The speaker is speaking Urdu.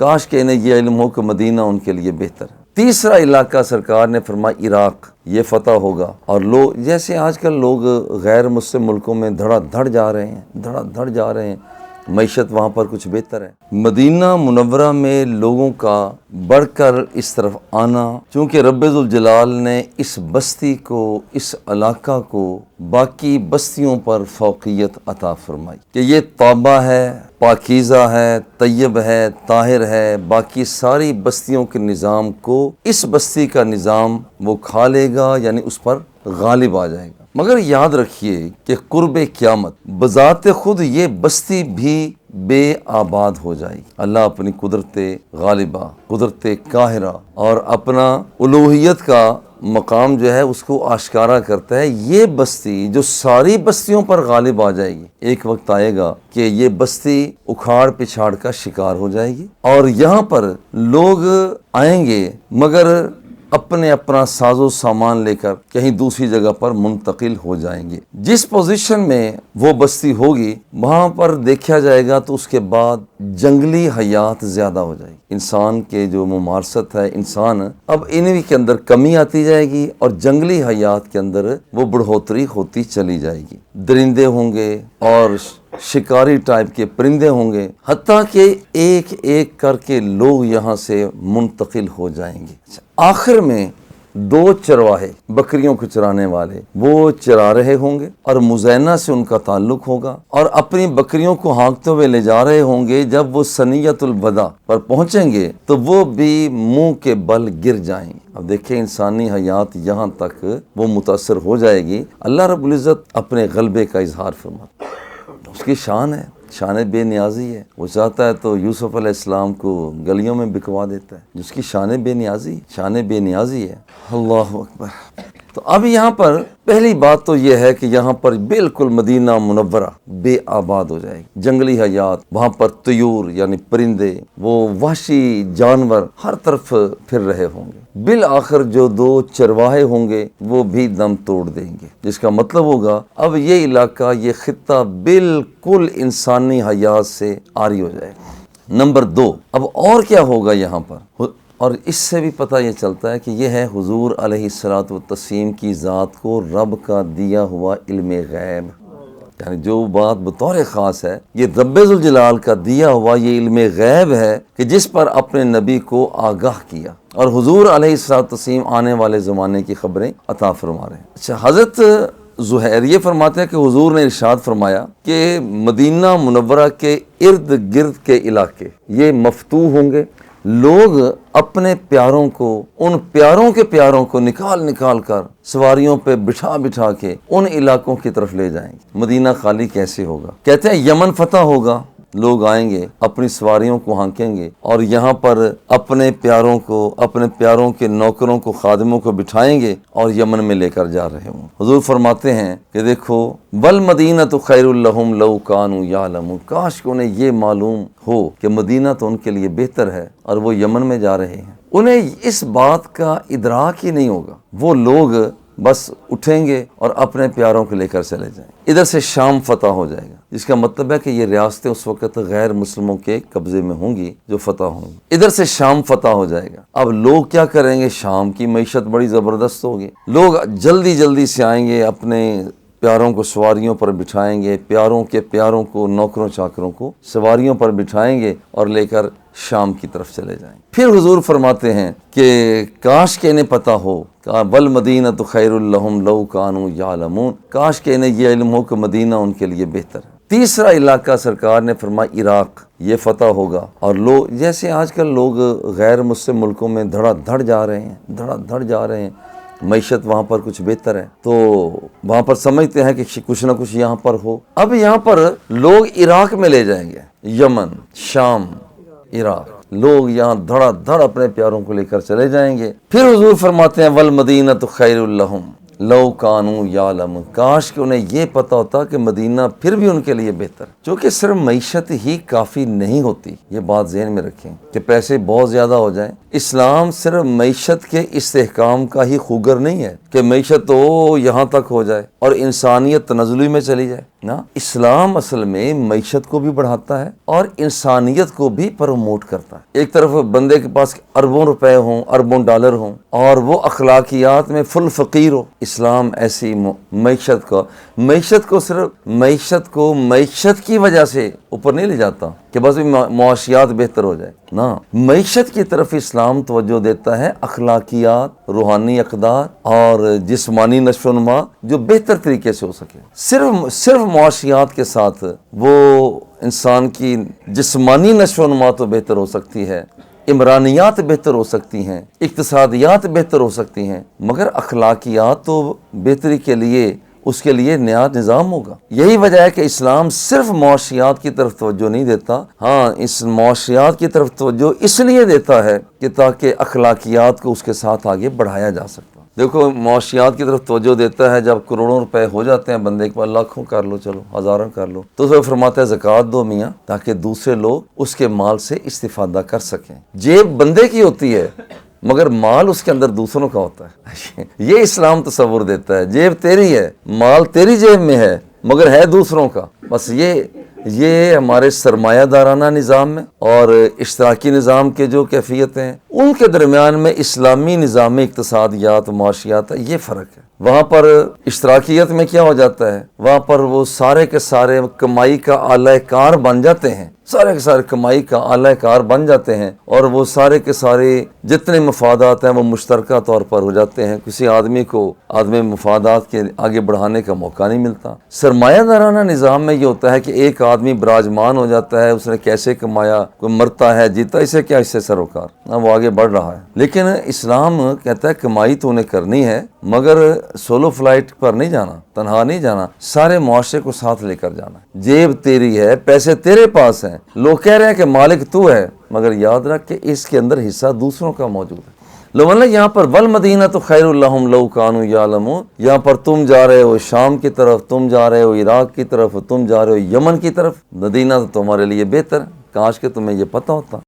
کاش کہ انہیں یہ علم ہو کہ مدینہ ان کے لیے بہتر ہے۔ تیسرا علاقہ سرکار نے فرمایا عراق، یہ فتح ہوگا، اور لوگ جیسے آج کل لوگ غیر مسلم ملکوں میں دھڑا دھڑ جا رہے ہیں، معیشت وہاں پر کچھ بہتر ہے۔ مدینہ منورہ میں لوگوں کا بڑھ کر اس طرف آنا، چونکہ رب ذوالجلال نے اس بستی کو، اس علاقہ کو باقی بستیوں پر فوقیت عطا فرمائی کہ یہ طابہ ہے، پاکیزہ ہے، طیب ہے، طاہر ہے، باقی ساری بستیوں کے نظام کو اس بستی کا نظام وہ کھا لے گا، یعنی اس پر غالب آ جائے گا۔ مگر یاد رکھیے کہ قرب قیامت بذات خود یہ بستی بھی بے آباد ہو جائے گی۔ اللہ اپنی قدرت غالبہ، قدرت قاہرہ اور اپنا الوہیت کا مقام جو ہے اس کو آشکارا کرتا ہے۔ یہ بستی جو ساری بستیوں پر غالب آ جائے گی، ایک وقت آئے گا کہ یہ بستی اکھاڑ پچھاڑ کا شکار ہو جائے گی، اور یہاں پر لوگ آئیں گے مگر اپنا ساز و سامان لے کر کہیں دوسری جگہ پر منتقل ہو جائیں گے۔ جس پوزیشن میں وہ بستی ہوگی وہاں پر دیکھا جائے گا تو اس کے بعد جنگلی حیات زیادہ ہو جائے گی۔ انسان کے جو ممارست ہے، انسان اب انہی کے اندر کمی آتی جائے گی اور جنگلی حیات کے اندر وہ بڑھوتری ہوتی چلی جائے گی۔ درندے ہوں گے اور شکاری ٹائپ کے پرندے ہوں گے، حتیٰ کہ ایک ایک کر کے لوگ یہاں سے منتقل ہو جائیں گے۔ آخر میں دو چرواہے، بکریوں کو چرانے والے، وہ چرا رہے ہوں گے اور مزینہ سے ان کا تعلق ہوگا، اور اپنی بکریوں کو ہانکتے ہوئے لے جا رہے ہوں گے۔ جب وہ ثنیۃ الوداع پر پہنچیں گے تو وہ بھی منہ کے بل گر جائیں گے۔ اب دیکھیں انسانی حیات یہاں تک وہ متاثر ہو جائے گی۔ اللہ رب العزت اپنے غلبے کا اظہار فرماتا ہے، اس کی شان ہے، شان بے نیازی ہے۔ وہ چاہتا ہے تو یوسف علیہ السلام کو گلیوں میں بکوا دیتا ہے، جس کی شان بے نیازی ہے۔ اللہ اکبر۔ تو اب یہاں پر پہلی بات تو یہ ہے کہ یہاں پر بالکل مدینہ منورہ بے آباد ہو جائے گی۔ جنگلی حیات، وہاں پر طیور یعنی پرندے، وہ وحشی جانور ہر طرف پھر رہے ہوں گے۔ بالآخر جو دو چرواہے ہوں گے وہ بھی دم توڑ دیں گے، جس کا مطلب ہوگا اب یہ علاقہ، یہ خطہ بالکل انسانی حیات سے عاری ہو جائے گا۔ نمبر 2، اب اور کیا ہوگا یہاں پر، اور اس سے بھی پتہ یہ چلتا ہے کہ یہ ہے حضور علیہ الصلوۃ والتسلیم کی ذات کو رب کا دیا ہوا علم غیب، یعنی جو بات بطور خاص ہے، یہ رب ذوالجلال کا دیا ہوا یہ علم غیب ہے کہ جس پر اپنے نبی کو آگاہ کیا، اور حضور علیہ الصلوۃ والتسلیم آنے والے زمانے کی خبریں عطا فرما رہے ہیں۔ اچھا، حضرت زہیر یہ فرماتے ہیں کہ حضور نے ارشاد فرمایا کہ مدینہ منورہ کے ارد گرد کے علاقے یہ مفتوح ہوں گے، لوگ اپنے پیاروں کو، ان پیاروں کو نکال کر سواریوں پہ بٹھا کے ان علاقوں کی طرف لے جائیں گے۔ مدینہ خالی کیسے ہوگا؟ کہتے ہیں یمن فتح ہوگا، لوگ آئیں گے، اپنی سواریوں کو ہانکیں گے اور یہاں پر اپنے پیاروں کو، اپنے پیاروں کے نوکروں کو، خادموں کو بٹھائیں گے اور یمن میں لے کر جا رہے ہوں۔ حضور فرماتے ہیں کہ دیکھو والمدینۃ خیر لہم لو کانوا یعلمون، کاش کہ انہیں یہ معلوم ہو کہ مدینہ تو ان کے لیے بہتر ہے اور وہ یمن میں جا رہے ہیں۔ انہیں اس بات کا ادراک ہی نہیں ہوگا، وہ لوگ بس اٹھیں گے اور اپنے پیاروں کو لے کر چلے جائیں۔ ادھر سے شام فتح ہو جائے گا، جس کا مطلب ہے کہ یہ ریاستیں اس وقت غیر مسلموں کے قبضے میں ہوں گی جو فتح ہوں گی۔ ادھر سے شام فتح ہو جائے گا۔ اب لوگ کیا کریں گے؟ شام کی معیشت بڑی زبردست ہوگی، لوگ جلدی سے آئیں گے، اپنے پیاروں کو سواریوں پر بٹھائیں گے، پیاروں کے پیاروں کو، نوکروں چاکروں کو سواریوں پر بٹھائیں گے اور لے کر شام کی طرف چلے جائیں۔ پھر حضور فرماتے ہیں کہ کاش کہ انہیں پتہ ہو، والمدینۃ خیر لہم لو کانوا یعلمون، کاش کہ انہیں یہ علم ہو کہ مدینہ ان کے لیے بہتر ہے۔ تیسرا علاقہ سرکار نے فرمایا عراق، یہ فتح ہوگا، اور لوگ جیسے آج کل لوگ غیر مسلم ملکوں میں دھڑا دھڑ جا رہے ہیں، معیشت وہاں پر کچھ بہتر ہے تو وہاں پر سمجھتے ہیں کہ کچھ نہ کچھ یہاں پر ہو۔ اب یہاں پر لوگ عراق میں لے جائیں گے، یمن، شام، عراق، لوگ یہاں دھڑا دھڑ اپنے پیاروں کو لے کر چلے جائیں گے۔ پھر حضور فرماتے ہیں والمدینۃ خیر لہم، لو کانو یعلم، کاش کہ انہیں یہ پتہ ہوتا کہ مدینہ پھر بھی ان کے لیے بہتر، کیونکہ صرف معیشت ہی کافی نہیں ہوتی، یہ بات ذہن میں رکھیں کہ پیسے بہت زیادہ ہو جائیں۔ اسلام صرف معیشت کے استحکام کا ہی خوگر نہیں ہے کہ معیشت تو یہاں تک ہو جائے اور انسانیت تنزلی میں چلی جائے، نا، اسلام اصل میں معیشت کو بھی بڑھاتا ہے اور انسانیت کو بھی پروموٹ کرتا ہے۔ ایک طرف بندے کے پاس اربوں روپے ہوں، اربوں ڈالر ہوں اور وہ اخلاقیات میں فل فقیر ہو، اسلام ایسی معیشت کو صرف معیشت کی وجہ سے اوپر نہیں لے جاتا کہ بس معاشیات بہتر ہو جائے، نہ، معیشت کی طرف اسلام توجہ دیتا ہے، اخلاقیات، روحانی اقدار اور جسمانی نشو و نما جو بہتر طریقے سے ہو سکے۔ صرف معاشیات کے ساتھ وہ انسان کی جسمانی نشو و نما تو بہتر ہو سکتی ہے، عمرانیات بہتر ہو سکتی ہیں، اقتصادیات بہتر ہو سکتی ہیں، مگر اخلاقیات تو بہتری کے لیے اس کے لیے نیا نظام ہوگا۔ یہی وجہ ہے کہ اسلام صرف معاشیات کی طرف توجہ نہیں دیتا، ہاں اس معاشیات کی طرف توجہ اس لیے دیتا ہے کہ تاکہ اخلاقیات کو اس کے ساتھ آگے بڑھایا جا سکتا۔ دیکھو، معاشیات کی طرف توجہ دیتا ہے جب کروڑوں روپے ہو جاتے ہیں بندے کے پاس، لاکھوں کر لو، چلو ہزاروں کر لو، تو وہ فرماتا ہے زکوٰۃ دو میاں تاکہ دوسرے لوگ اس کے مال سے استفادہ کر سکیں۔ جیب بندے کی ہوتی ہے مگر مال اس کے اندر دوسروں کا ہوتا ہے۔ یہ اسلام تصور دیتا ہے، جیب تیری ہے، مال تیری جیب میں ہے مگر ہے دوسروں کا۔ بس یہ ہمارے سرمایہ دارانہ نظام میں اور اشتراکی نظام کے جو کیفیتیں ہیں ان کے درمیان میں اسلامی نظام اقتصادیات و معاشیات ہے، یہ فرق ہے۔ وہاں پر اشتراکیت میں کیا ہو جاتا ہے، وہاں پر وہ سارے کے سارے کمائی کا اعلی کار بن جاتے ہیں، سارے کے سارے کمائی کا اعلی کار بن جاتے ہیں اور وہ سارے کے سارے جتنے مفادات ہیں وہ مشترکہ طور پر ہو جاتے ہیں، کسی آدمی کو آدمی مفادات کے آگے بڑھانے کا موقع نہیں ملتا۔ سرمایہ دارانہ نظام میں یہ ہوتا ہے کہ ایک آدمی براجمان ہو جاتا ہے، اس نے کیسے کمایا، کوئی مرتا ہے جیتا، اسے کیا، اس سے سروکار، وہ آگے بڑھ رہا ہے۔ لیکن اسلام کہتا ہے کمائی تو انہیں کرنی ہے مگر سولو فلائٹ پر نہیں جانا، تنہا نہیں جانا، سارے معاشرے کو ساتھ لے کر جانا۔ جیب تیری ہے، پیسے تیرے پاس ہیں، لوگ کہہ رہے ہیں کہ مالک تو ہے مگر یاد رکھ کہ اس کے اندر حصہ دوسروں کا موجود ہے۔ لوگوں یہاں پر والمدینہ تو خیر لہم لو کانوا یعلمون، یہاں پر تم جا رہے ہو شام کی طرف، تم جا رہے ہو عراق کی طرف، تم جا رہے ہو یمن کی طرف، مدینہ تو تمہارے لیے بہتر، کاش کہ تمہیں یہ پتہ ہوتا۔